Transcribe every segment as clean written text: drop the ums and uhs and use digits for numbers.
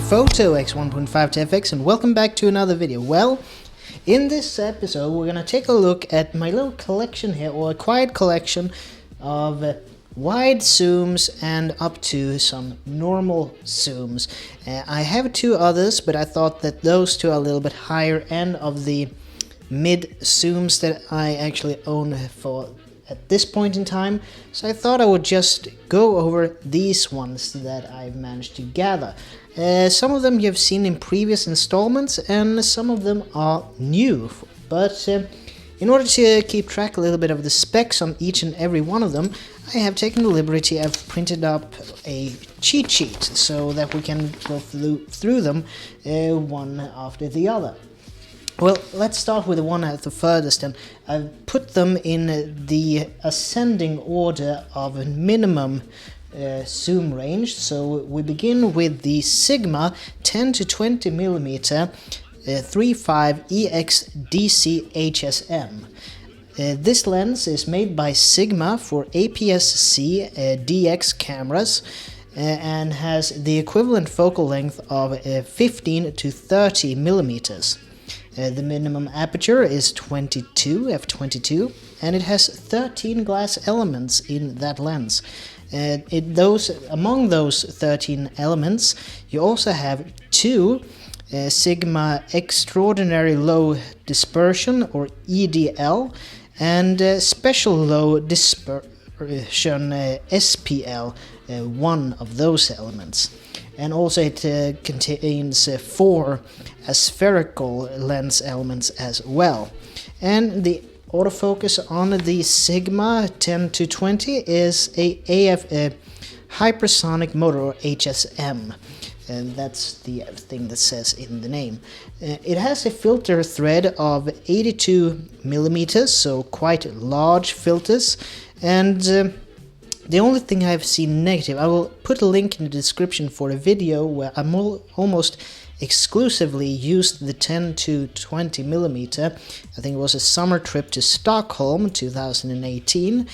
T.B.Photo X1.5 to FX, and welcome back to another video. Well, in this episode we're gonna take a look at my little collection here, or a quiet collection of wide zooms and up to some normal zooms. I have two others, but I thought that those two are a little bit higher end of the mid zooms that I actually own for at this point in time, so I thought I would just go over these ones that I've managed to gather. Some of them you've seen in previous installments, and some of them are new, but in order to keep track a little bit of the specs on each and every one of them, I have taken the liberty of printed up a cheat sheet so that we can go through them one after the other. Well, let's start with the one at the furthest, and I've put them in the ascending order of a minimum zoom range. So we begin with the Sigma 10 to 20 mm 35 EX DC HSM. This lens is made by Sigma for APS-C DX cameras and has the equivalent focal length of 15 to 30 millimeters. The minimum aperture is 22 f22, and it has 13 glass elements in that lens. Among those 13 elements, you also have two Sigma Extraordinary Low Dispersion, or EDL, and Special Low Dispersion SPL, one of those elements. And also it contains four aspherical lens elements as well. And the autofocus on the Sigma 10 to 20 is a AF hypersonic motor, or HSM. And that's the thing that says in the name. It has a filter thread of 82 millimeters, so quite large filters. And the only thing I've seen negative, I will put a link in the description for a video where I'm almost exclusively used the 10 to 20 millimeter. I think it was a summer trip to Stockholm 2018,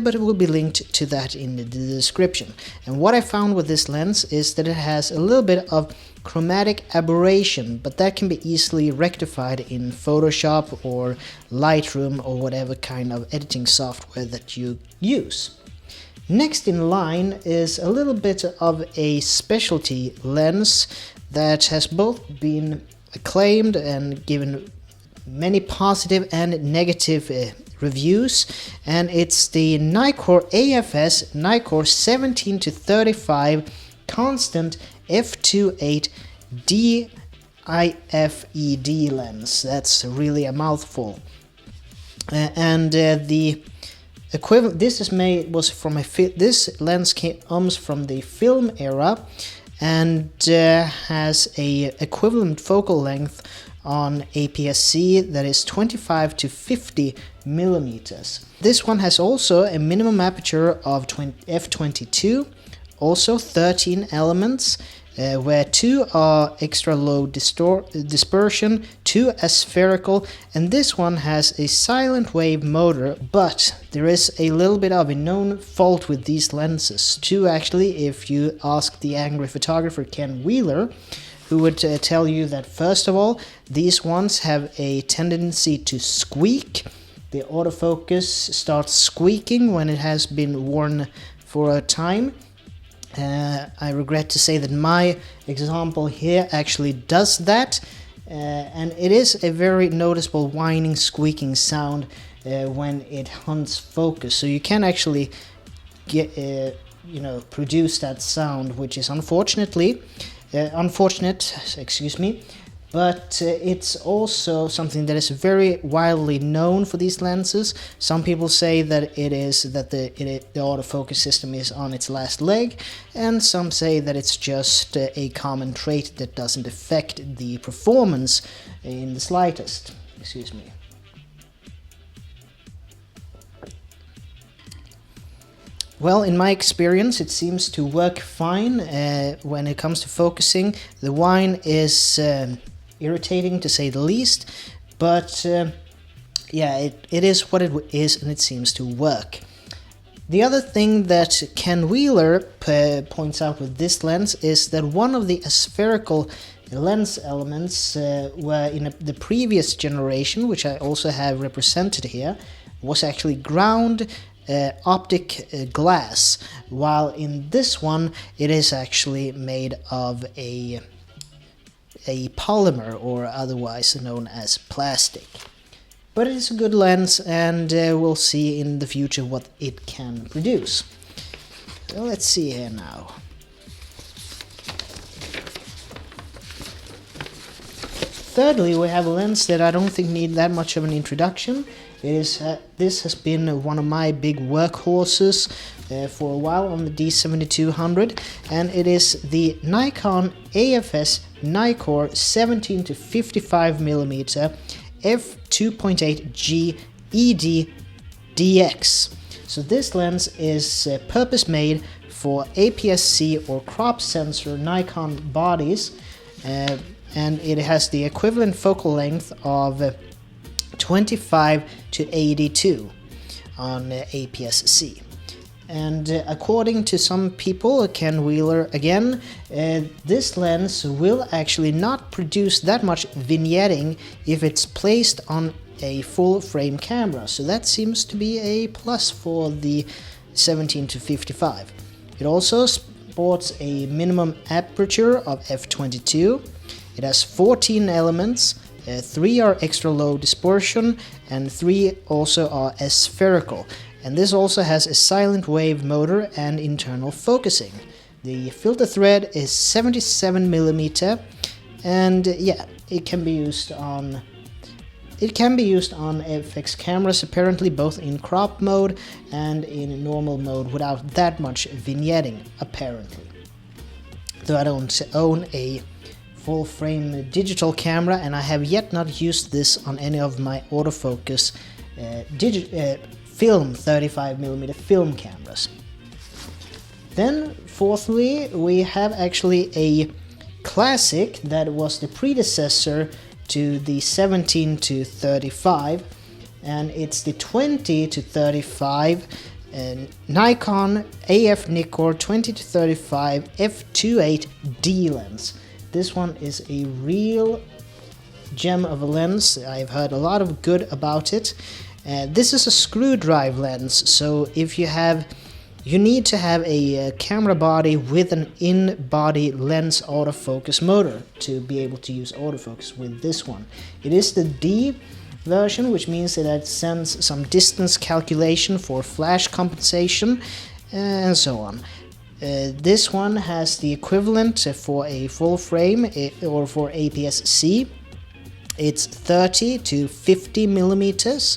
but it will be linked to that in the description. And what I found with this lens is that it has a little bit of chromatic aberration, but that can be easily rectified in Photoshop or Lightroom or whatever kind of editing software that you use. Next in line is a little bit of a specialty lens that has both been acclaimed and given many positive and negative reviews, and it's the Nikon AFS Nikkor 17 to 35 constant f2.8 DIFED lens. That's really a mouthful. The equivalent. This lens comes from the film era and has a equivalent focal length on APS-C that is 25 to 50 millimeters. This one has also a minimum aperture of f22, also 13 elements, where two are extra low dispersion, two aspherical, and this one has a silent wave motor. But there is a little bit of a known fault with these lenses. Two, actually, if you ask the angry photographer Ken Wheeler, who would tell you that first of all, these ones have a tendency to squeak. The autofocus starts squeaking when it has been worn for a time. I regret to say that my example here actually does that, and it is a very noticeable whining, squeaking sound when it hunts focus. So you can actually get, produce that sound, which is unfortunate, but it's also something that is very widely known for these lenses. Some people say that it is that the autofocus system is on its last leg, and some say that it's just a common trait that doesn't affect the performance in the slightest. Excuse me. Well, in my experience, it seems to work fine when it comes to focusing. The whine is irritating to say the least, but yeah, it is what it is, and it seems to work. The other thing that Ken Wheeler points out with this lens is that one of the spherical lens elements were in the previous generation, which I also have represented here, was actually ground optic glass, while in this one it is actually made of a polymer, or otherwise known as plastic. But it is a good lens, and we'll see in the future what it can produce. So let's see here now. Thirdly, we have a lens that I don't think need that much of an introduction. This has been one of my big workhorses for a while on the D7200, and it is the Nikon AFS Nikkor 17-55mm f2.8G ED DX. So this lens is purpose-made for APS-C or crop sensor Nikon bodies, and it has the equivalent focal length of 25-82 on APS-C. And according to some people, Ken Wheeler again, this lens will actually not produce that much vignetting if it's placed on a full frame camera. So that seems to be a plus for the 17-55. It also sports a minimum aperture of f22. It has 14 elements, 3 are extra low dispersion and 3 also are spherical. And this also has a silent wave motor and internal focusing. The filter thread is 77mm, and yeah, it can be used on FX cameras, apparently both in crop mode and in normal mode without that much vignetting, apparently. Though I don't own a full frame digital camera, and I have yet not used this on any of my autofocus film 35mm film cameras. Then fourthly, we have actually a classic that was the predecessor to the 17-35, and it's the 20-35 Nikon AF Nikkor 20-35 f2.8D lens. This one is a real gem of a lens. I've heard a lot of good about it. This is a screw drive lens, so if you need to have a camera body with an in-body lens autofocus motor to be able to use autofocus with this one. It is the D version, which means that it sends some distance calculation for flash compensation and so on. This one has the equivalent for a full frame or for APS-C. It's 30-50mm.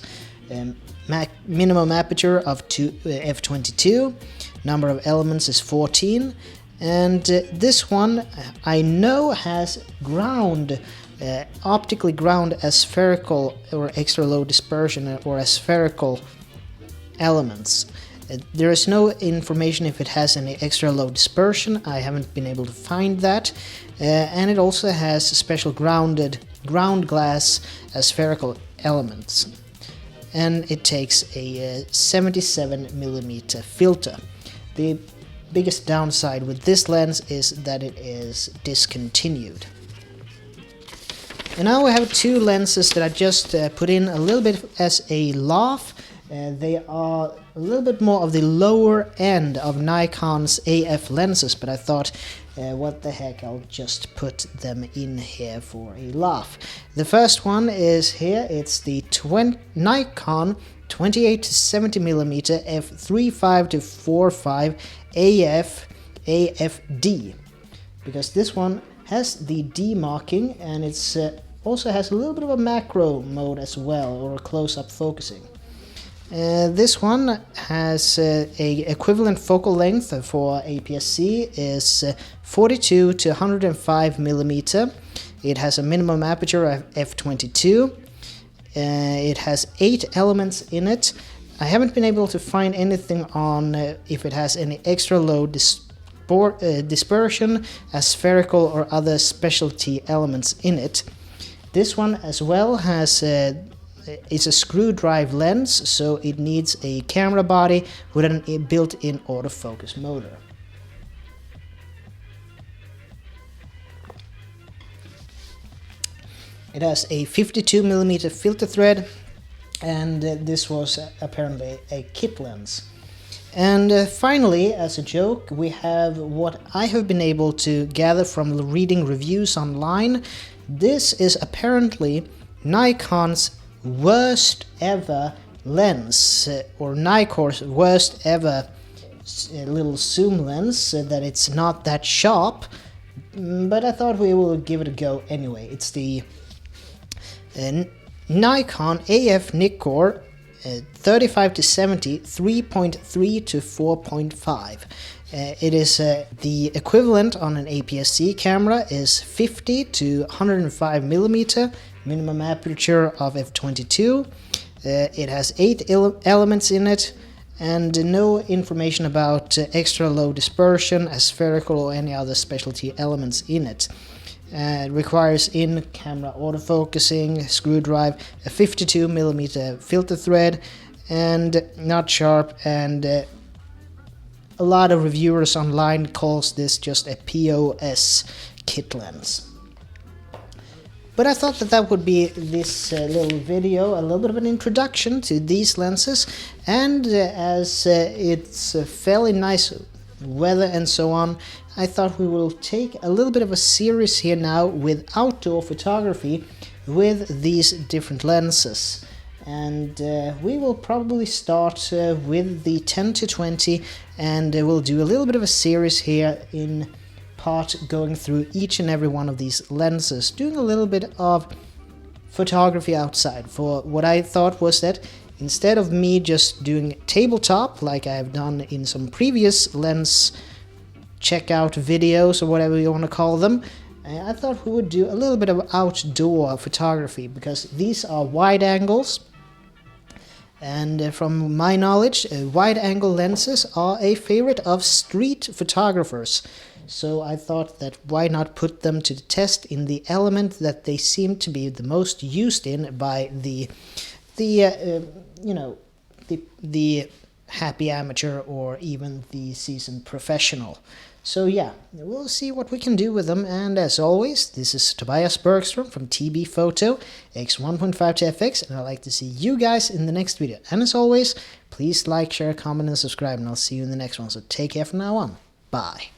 Minimum aperture of f22, number of elements is 14, and this one I know has optically ground aspherical or extra low dispersion or aspherical elements. There is no information if it has any extra low dispersion. I haven't been able to find that, and it also has special ground glass aspherical elements. And it takes a 77mm filter. The biggest downside with this lens is that it is discontinued. And now we have two lenses that I just put in a little bit as a laugh. They are a little bit more of the lower end of Nikon's AF lenses, but I thought, what the heck, I'll just put them in here for a laugh. The first one is here, it's the Nikon 28-70mm f3.5-4.5 AFD, because this one has the D marking, and it's also has a little bit of a macro mode as well, or a close-up focusing. This one has a equivalent focal length for APS-C is 42-105mm. It has a minimum aperture of f22. It has 8 elements in it. I haven't been able to find anything on if it has any extra low dispersion, aspherical or other specialty elements in it. This one as well has it's a screw drive lens, so it needs a camera body with a built-in autofocus motor. It has a 52mm filter thread, and this was apparently a kit lens. And finally, as a joke, we have what I have been able to gather from reading reviews online. This is apparently Nikon's worst ever lens, or Nikkor's worst ever little zoom lens, that it's not that sharp, but I thought we will give it a go anyway. It's the Nikon AF Nikkor 35-70 3.3 to 4.5. It is the equivalent on an APS-C camera is 50 to 105 millimeter, minimum aperture of f/22. It has 8 elements in it, and no information about extra low dispersion, aspherical, or any other specialty elements in it. It requires in-camera autofocusing, screw drive, a 52mm filter thread, and not sharp, and a lot of reviewers online calls this just a POS kit lens. But I thought that that would be this little video, a little bit of an introduction to these lenses, and as it's fairly nice weather and so on, I thought we will take a little bit of a series here now with outdoor photography with these different lenses. And we will probably start with the 10-20, and we'll do a little bit of a series here in part going through each and every one of these lenses, doing a little bit of photography outside. For what I thought was that instead of me just doing tabletop like I've done in some previous lens checkout videos or whatever you want to call them, I thought we would do a little bit of outdoor photography, because these are wide angles, and from my knowledge, wide angle lenses are a favorite of street photographers. So I thought that why not put them to the test in the element that they seem to be the most used in by the happy amateur or even the seasoned professional. So yeah, we'll see what we can do with them, and as always, this is Tobias Bergström from T.B.Photo X1.5 to FX, and I'd like to see you guys in the next video. And as always, please like, share, comment, and subscribe, and I'll see you in the next one. So take care from now on. Bye.